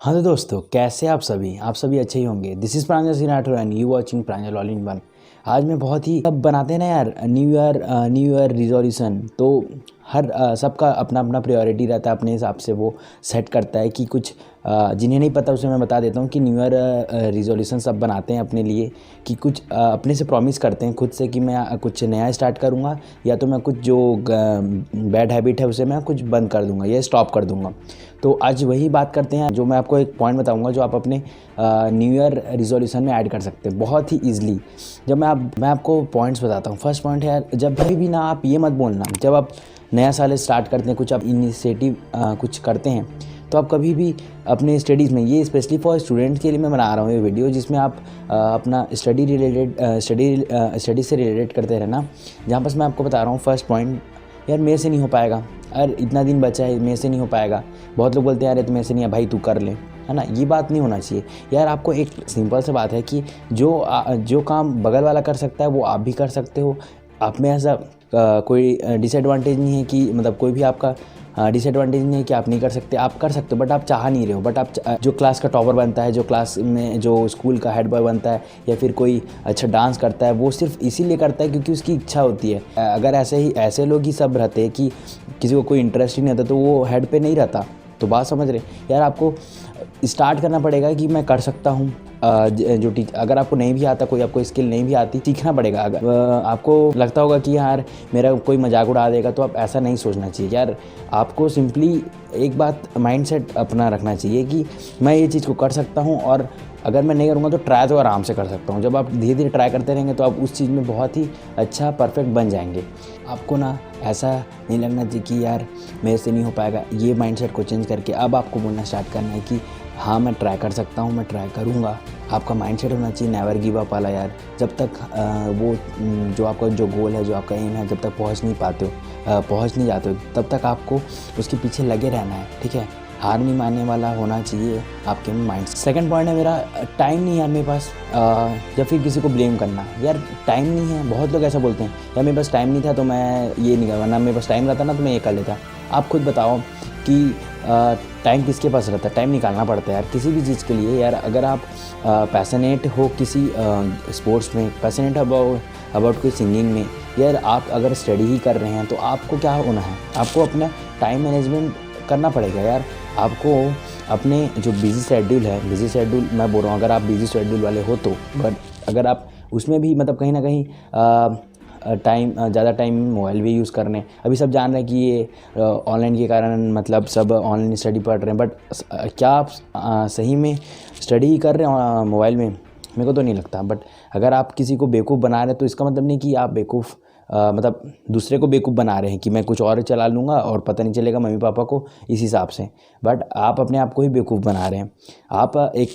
हाँ तो दोस्तों, कैसे आप सभी अच्छे ही होंगे। This is Pranjal Singh Rathore and you watching Pranjal all in one. आज मैं बहुत ही सब बनाते हैं ना यार, न्यू ईयर रिजोल्यूशन। तो हर सबका अपना अपना प्रायोरिटी रहता है, अपने हिसाब से वो सेट करता है कि कुछ जिन्हें नहीं पता उसे मैं बता देता हूँ कि न्यू ईयर रिजोल्यूशन सब बनाते हैं अपने लिए, कि कुछ अपने से प्रॉमिस करते हैं खुद से कि मैं कुछ नया स्टार्ट करूँगा, या तो मैं कुछ जो बैड हैबिट है उसे मैं कुछ बंद कर दूँगा या स्टॉप कर दूँगा। तो आज वही बात करते हैं, जो मैं आपको एक पॉइंट बताऊंगा जो आप अपने न्यू ईयर रिजोल्यूशन में ऐड कर सकते हैं बहुत ही ईजिली। जब मैं आपको पॉइंट्स बताता हूँ। फर्स्ट पॉइंट है यार, जब भी ना आप ये मत बोलना, जब आप नया साल स्टार्ट करते हैं, कुछ आप इनिशिएटिव कुछ करते हैं, तो आप कभी भी अपने स्टडीज़ में, ये स्पेशली फॉर स्टूडेंट्स के लिए मैं बना रहा हूँ ये वीडियो, जिसमें आप अपना स्टडी से रिलेटेड करते रहना। जहाँ पर मैं आपको बता रहा हूँ फर्स्ट पॉइंट, यार मेरे से नहीं हो पाएगा, यार इतना दिन बचा है मेरे से नहीं हो पाएगा। बहुत लोग बोलते हैं यार ये तो मेरे से नहीं है भाई, तू कर ले, है ना। ये बात नहीं होना चाहिए यार। आपको एक सिंपल सी बात है कि जो काम बगल वाला कर सकता है वो आप भी कर सकते हो। आप में ऐसा कोई डिसएडवांटेज नहीं है कि मतलब कोई भी आपका डिसएडवांटेज नहीं है कि आप नहीं कर सकते, आप कर सकते हो, बट आप चाह नहीं रहे हो। बट आप जो क्लास का टॉपर बनता है, जो क्लास में जो स्कूल का हेड बॉय बनता है, या फिर कोई अच्छा डांस करता है, वो सिर्फ इसीलिए करता है क्योंकि उसकी इच्छा होती है। अगर ऐसे लोग ही सब रहते हैं कि किसी को कोई इंटरेस्ट ही नहीं आता, तो वो हेड पे नहीं रहता। तो बात समझ रहे यार। आपको स्टार्ट करना पड़ेगा कि मैं कर सकता हूँ। जो अगर आपको नहीं भी आता, कोई आपको स्किल नहीं भी आती, सीखना पड़ेगा। अगर आपको लगता होगा कि यार मेरा कोई मजाक उड़ा देगा, तो आप ऐसा नहीं सोचना चाहिए यार। आपको सिंपली एक बात माइंडसेट अपना रखना चाहिए कि मैं ये चीज़ को कर सकता हूँ, और अगर मैं नहीं करूँगा तो ट्राई तो आराम से कर सकता हूँ। जब आप धीरे धीरे ट्राई करते रहेंगे तो आप उस चीज़ में बहुत ही अच्छा परफेक्ट बन जाएंगे। आपको ना ऐसा नहीं लगना चाहिए कि यार मेरे से नहीं हो पाएगा। ये माइंडसेट को चेंज करके अब आपको बोलना स्टार्ट करना है कि हाँ मैं ट्राई कर सकता हूँ, मैं ट्राई करूँगा। आपका माइंडसेट होना चाहिए नेवर गिव अप वाला यार। जब तक वो जो आपका जो गोल है, जो आपका एम है, जब तक पहुँच नहीं जाते हो, तब तक आपको उसके पीछे लगे रहना है, ठीक है। हार नहीं मानने वाला होना चाहिए आपके माइंड। सेकंड पॉइंट है मेरा, टाइम नहीं है यार मेरे पास, या फिर किसी को ब्लेम करना। यार टाइम नहीं है, बहुत लोग ऐसा बोलते हैं यार मेरे पास टाइम नहीं था तो मैं ये नहीं कर, वरना मेरे पास टाइम रहता ना तो मैं ये कर लेता। आप खुद बताओ कि टाइम किसके पास रहता है। टाइम निकालना पड़ता है यार किसी भी चीज़ के लिए यार। अगर आप पैशनेट हो किसी स्पोर्ट्स में, पैशनेट अबाउट कोई सिंगिंग में, यार आप अगर स्टडी ही कर रहे हैं तो आपको क्या होना है, आपको अपना टाइम मैनेजमेंट करना पड़ेगा यार। आपको अपने जो बिज़ी शेड्यूल मैं बोल रहा हूँ, अगर आप बिज़ी शेड्यूल वाले हो तो, बट अगर आप उसमें भी मतलब कहीं ना कहीं ज़्यादा टाइम मोबाइल भी यूज़ करने, अभी सब जान रहे हैं कि ये ऑनलाइन के कारण मतलब सब ऑनलाइन स्टडी पढ़ रहे हैं, बट क्या आप सही में स्टडी ही कर रहे हैं मोबाइल में? मेरे को तो नहीं लगता। बट अगर आप किसी को बेवकूफ़ बना रहे हैं तो इसका मतलब नहीं कि आप बेवकूफ़ मतलब दूसरे को बेवकूफ़ बना रहे हैं कि मैं कुछ और चला लूँगा और पता नहीं चलेगा मम्मी पापा को इस हिसाब से। बट आप अपने आप को ही बेवकूफ़ बना रहे हैं। आप एक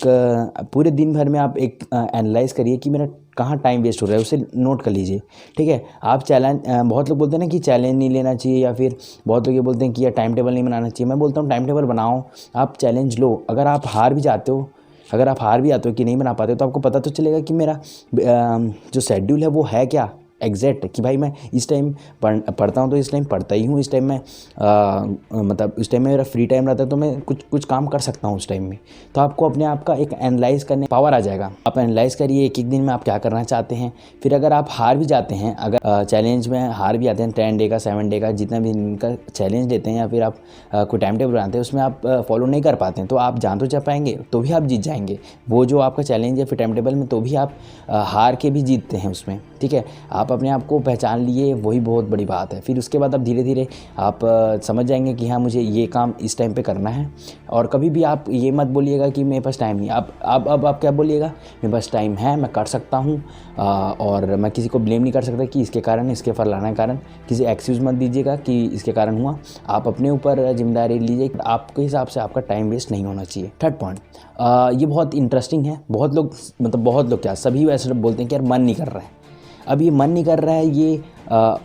पूरे दिन भर में आप एक एनालाइज़ करिए कि मेरा कहाँ टाइम वेस्ट हो रहा है, उसे नोट कर लीजिए, ठीक है। आप चैलेंज, बहुत लोग बोलते हैं ना कि चैलेंज नहीं लेना चाहिए, या फिर बहुत लोग ये बोलते हैं कि यार टाइम टेबल नहीं बनाना चाहिए। मैं बोलता हूँ टाइम टेबल बनाओ, आप चैलेंज लो। अगर आप हार भी जाते हो कि नहीं बना पाते हो, तो आपको पता तो चलेगा कि मेरा जो शेड्यूल है वो है क्या एग्जैक्ट, कि भाई मैं इस टाइम पढ़ता हूँ तो इस टाइम पढ़ता ही हूँ, इस टाइम मैं मतलब इस टाइम में मेरा फ्री टाइम रहता है तो मैं कुछ काम कर सकता हूँ उस टाइम में। तो आपको अपने आप का एक एनालाइज़ करने पावर आ जाएगा। आप एनालाइज़ करिए एक दिन में आप क्या करना चाहते हैं। फिर अगर आप हार भी जाते हैं, अगर चैलेंज में हार भी आते हैं, 10 डे का 7 डे का जितना भी इनका चैलेंज लेते हैं, या फिर आप कोई टाइम टेबल बनाते हैं, उसमें आप फॉलो नहीं कर पाते हैं, तो आप जान तो जा पाएंगे, तो भी आप जीत जाएंगे वो जो आपका चैलेंज है फिर टाइम टेबल में, तो भी आप हार के भी जीतते हैं उसमें, ठीक है। आप अपने आप को पहचान लिए, वही बहुत बड़ी बात है। फिर उसके बाद आप धीरे धीरे आप समझ जाएंगे कि हाँ मुझे ये काम इस टाइम पे करना है। और कभी भी आप ये मत बोलिएगा कि मेरे पास टाइम नहीं। आप क्या बोलिएगा, मेरे पास टाइम है, मैं कर सकता हूँ, और मैं किसी को ब्लेम नहीं कर सकता कि इसके कारण, इसके फलाना कारण। किसी एक्सक्यूज़ मत दीजिएगा कि इसके कारण हुआ। आप अपने ऊपर जिम्मेदारी लीजिए, आपके हिसाब से आपका टाइम वेस्ट नहीं होना चाहिए। थर्ड पॉइंट, ये बहुत इंटरेस्टिंग है। बहुत लोग क्या, सभी वैसे बोलते हैं कि यार मन नहीं कर रहा है। अब ये मन नहीं कर रहा है, ये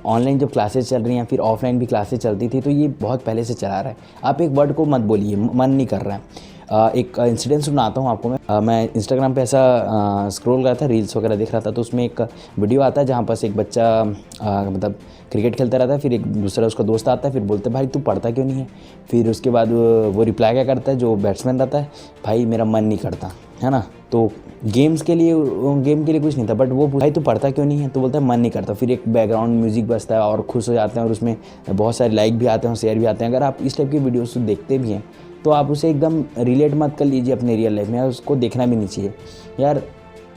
ऑनलाइन जब क्लासेस चल रही हैं, फिर ऑफलाइन भी क्लासेस चलती थी, तो ये बहुत पहले से चला रहा है। आप एक वर्ड को मत बोलिए मन नहीं कर रहा है। एक इंसिडेंट सुनाता हूँ आपको मैं इंस्टाग्राम पे ऐसा स्क्रॉल कर रहा था, रील्स वगैरह देख रहा था, तो उसमें एक वीडियो आता है जहाँ पास एक बच्चा मतलब क्रिकेट खेलता रहता है, फिर एक दूसरा उसका दोस्त आता है, फिर बोलते भाई तू पढ़ता क्यों नहीं है। फिर उसके बाद वो रिप्लाई क्या करता है, जो बैट्समैन रहता है, भाई मेरा मन नहीं करता, है ना। तो गेम के लिए कुछ नहीं था, बट वो भाई तू पढ़ता क्यों नहीं है, तो बोलता है मन नहीं करता। फिर एक बैकग्राउंड म्यूजिक बजता है और खुश हो जाते हैं, और उसमें बहुत सारे लाइक भी आते हैं और शेयर भी आते हैं। अगर आप इस टाइप की वीडियोस देखते भी हैं तो आप उसे एकदम रिलेट मत कर लीजिए अपने रियल लाइफ में, उसको देखना भी नहीं चाहिए यार।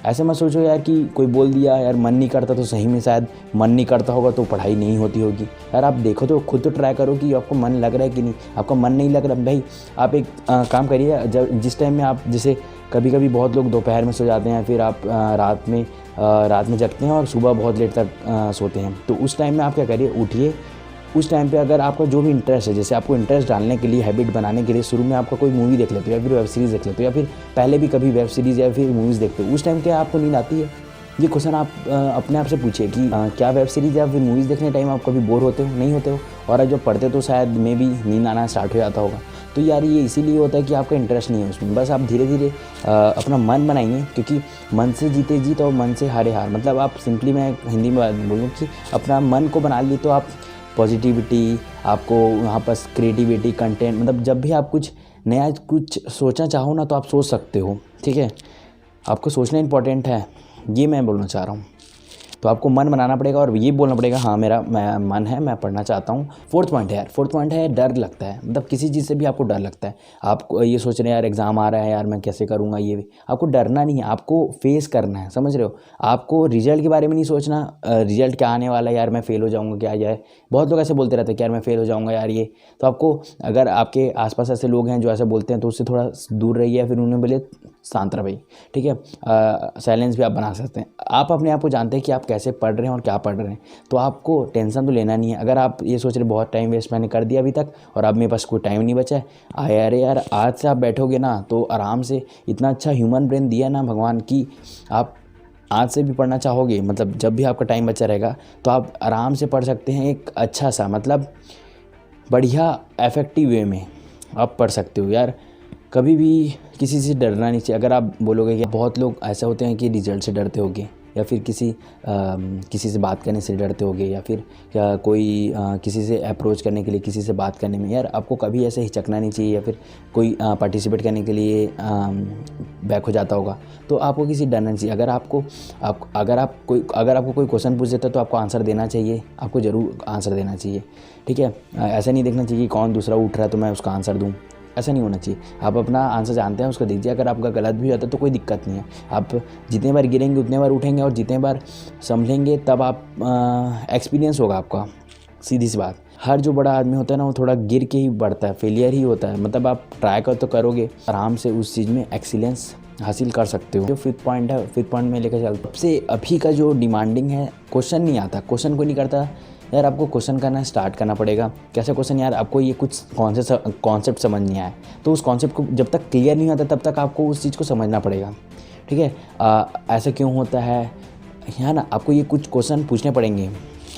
ऐसे मत सोचो यार कि कोई बोल दिया यार मन नहीं करता, तो सही में शायद मन नहीं करता होगा तो पढ़ाई नहीं होती होगी। यार आप देखो तो खुद तो ट्राई करो कि आपको मन लग रहा है कि नहीं। आपका मन नहीं लग रहा भाई, आप एक काम करिए, जब जिस टाइम में आप जैसे कभी कभी बहुत लोग दोपहर में सो जाते हैं, फिर आप रात में जगते हैं और सुबह बहुत लेट तक सोते हैं। तो उस टाइम में आप क्या करिए, उठिए। उस टाइम पे अगर आपका जो भी इंटरेस्ट है, जैसे आपको इंटरेस्ट डालने के लिए, हैबिट बनाने के लिए शुरू में आपका कोई मूवी देख लेते हो या फिर वेब सीरीज़ देख लेते हो, या फिर पहले भी कभी वेब सीरीज़ या फिर मूवीज़ देखते हो, उस टाइम क्या आपको नींद आती है? ये क्वेश्चन आप अपने आप से पूछिए कि क्या वेब सीरीज़ या फिर मूवीज़ देखने टाइम आप कभी बोर होते हो? नहीं होते हो। और जब पढ़ते हो तो शायद में भी नींद आना स्टार्ट हो जाता होगा। तो यार ये इसीलिए होता है कि आपका इंटरेस्ट नहीं है उसमें। बस आप धीरे धीरे अपना मन बनाइए, क्योंकि मन से जीते जीत और मन से हारे हार। मतलब आप सिंपली, मैं हिंदी में बोलूँ कि अपना मन को बना लिए तो आप पॉजिटिविटी, आपको वहाँ पर क्रिएटिविटी, कंटेंट, मतलब जब भी आप कुछ नया कुछ सोचना चाहो ना तो आप सोच सकते हो। ठीक है, आपको सोचना इंपॉर्टेंट है, ये मैं बोलना चाह रहा हूँ। तो आपको मन बनाना पड़ेगा और ये बोलना पड़ेगा हाँ मेरा मन है, मैं पढ़ना चाहता हूँ। फोर्थ पॉइंट है यार, फोर्थ पॉइंट है डर लगता है। मतलब किसी चीज़ से भी आपको डर लगता है, आप ये सोच रहे हैं यार एग्ज़ाम आ रहा है यार मैं कैसे करूँगा, ये भी आपको डरना नहीं है, आपको फेस करना है। समझ रहे हो? आपको रिजल्ट के बारे में नहीं सोचना, रिजल्ट क्या आने वाला है यार, मैं फेल हो जाऊँगा क्या जाए। बहुत लोग ऐसे बोलते रहते हैं कि यार मैं फेल हो जाऊँगा यार ये। तो आपको, अगर आपके आसपास ऐसे लोग हैं जो ऐसे बोलते हैं तो उससे थोड़ा दूर रहिए, या फिर उन्हें बोले शांत रहिए। ठीक है, साइलेंस भी आप बना सकते हैं। आप अपने आप को जानते हैं कि आप कैसे पढ़ रहे हैं और क्या पढ़ रहे हैं, तो आपको टेंशन तो लेना नहीं है। अगर आप ये सोच रहे बहुत टाइम वेस्ट मैंने कर दिया अभी तक और अब मेरे पास कोई टाइम नहीं बचा है, अरे यार आज से आप बैठोगे ना तो आराम से, इतना अच्छा ह्यूमन ब्रेन दिया ना भगवान की, आप आज से भी पढ़ना चाहोगे, मतलब जब भी आपका टाइम बचा रहेगा तो आप आराम से पढ़ सकते हैं। एक अच्छा सा, मतलब बढ़िया इफेक्टिव वे में आप पढ़ सकते हो यार। कभी भी किसी से डरना नहीं चाहिए। अगर आप बोलोगे कि बहुत लोग ऐसे होते हैं कि रिजल्ट से डरते होंगे, या फिर किसी से बात करने से डरते होंगे, या फिर किसी से अप्रोच करने के लिए, किसी से बात करने में, यार आपको कभी ऐसे हिचकना नहीं चाहिए। या फिर कोई पार्टिसिपेट करने के लिए बैक हो जाता होगा तो आपको किसी डरना नहीं चाहिए। अगर आपको कोई क्वेश्चन पूछ देता है तो आपको आंसर देना चाहिए, आपको ज़रूर आंसर देना चाहिए। ठीक है, ऐसा नहीं देखना चाहिए कि कौन दूसरा उठ रहा है तो मैं उसका आंसर दूँ, ऐसा नहीं होना चाहिए। आप अपना आंसर जानते हैं उसको दीजिए। अगर आपका गलत भी होता है तो कोई दिक्कत नहीं है, आप जितने बार गिरेंगे उतने बार उठेंगे, और जितने बार समझेंगे तब आप एक्सपीरियंस होगा आपका। सीधी सी बात, हर जो बड़ा आदमी होता है ना वो थोड़ा गिर के ही बढ़ता है, फेलियर ही होता है। मतलब आप ट्राई कर तो करोगे, आराम से उस चीज़ में एक्सीलेंस हासिल कर सकते हो। जो फिफ्थ पॉइंट है, फिफ्थ पॉइंट में लेकर चलता हूँ। सबसे अभी का जो डिमांडिंग है, क्वेश्चन नहीं आता, क्वेश्चन कोई नहीं करता यार। आपको क्वेश्चन करना स्टार्ट करना पड़ेगा। कैसे क्वेश्चन? यार आपको ये कुछ कॉन्सेप्ट समझ नहीं आया तो उस कॉन्सेप्ट को जब तक क्लियर नहीं होता तब तक आपको उस चीज़ को समझना पड़ेगा। ठीक है, ऐसा क्यों होता है ना, आपको ये कुछ क्वेश्चन पूछने पड़ेंगे,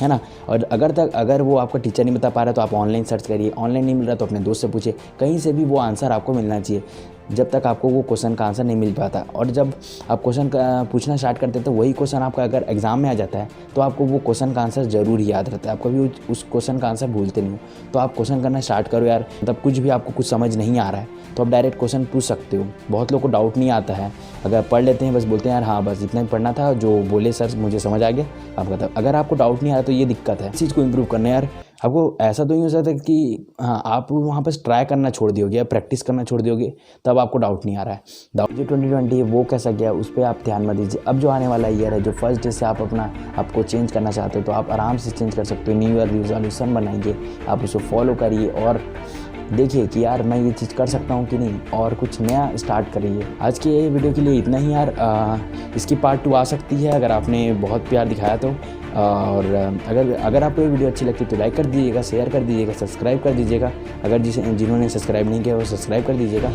है ना। और अगर वो आपका टीचर नहीं बता पा रहा तो आप ऑनलाइन सर्च करिए, ऑनलाइन नहीं मिल रहा तो अपने दोस्त से पूछिए, कहीं से भी वो आंसर आपको मिलना चाहिए। जब तक आपको वो क्वेश्चन का आंसर नहीं मिल पाता, और जब आप क्वेश्चन का पूछना स्टार्ट करते हैं तो वही क्वेश्चन आपका अगर एग्ज़ाम में आ जाता है तो आपको वो क्वेश्चन का आंसर ज़रूर याद रहता है, आप कभी उस क्वेश्चन का आंसर भूलते नहीं हो। तो आप क्वेश्चन करना स्टार्ट करो यार। मतलब कुछ भी आपको कुछ समझ नहीं आ रहा है तो आप डायरेक्ट क्वेश्चन पूछ सकते हो। बहुत लोग को डाउट नहीं आता है, अगर पढ़ लेते हैं बस बोलते हैं यार हाँ बस इतना ही पढ़ना था, जो बोले सर मुझे समझ आ गया। आपका अगर आपको डाउट नहीं आ रहा तो ये दिक्कत है। इस चीज़ को इम्प्रूव करना है यार। आपको ऐसा तो नहीं हो सकता कि हाँ आप वहाँ पर ट्राई करना छोड़ दियोगे या प्रैक्टिस करना छोड़ दियोगे तब आपको डाउट नहीं आ रहा है। डाउट जो 2020 है वो कैसा गया उस पर आप ध्यान मत दीजिए। अब जो आने वाला ईयर है, जो फर्स्ट डे से आप आपको चेंज करना चाहते हो तो आप आराम से चेंज कर सकते हो। न्यू ईयर रिजोल्यूशन बनाइए, आप उसको फॉलो करिए और देखिए कि यार मैं ये चीज़ कर सकता हूँ कि नहीं, और कुछ नया स्टार्ट करिए। आज के वीडियो के लिए इतना ही यार। इसकी पार्ट 2 आ सकती है अगर आपने बहुत प्यार दिखाया तो। और अगर आपको ये वीडियो अच्छी लगती है तो लाइक कर दीजिएगा, शेयर कर दीजिएगा, सब्सक्राइब कर दीजिएगा। अगर जिन्होंने सब्सक्राइब नहीं किया वो सब्सक्राइब कर दीजिएगा,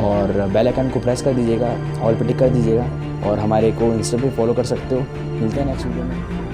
और बेल आइकन को प्रेस कर दीजिएगा, ऑल पे टिक कर दीजिएगा, और हमारे को इंस्टा पे फॉलो कर सकते हो। मिलते हैं नेक्स्ट वीडियो में।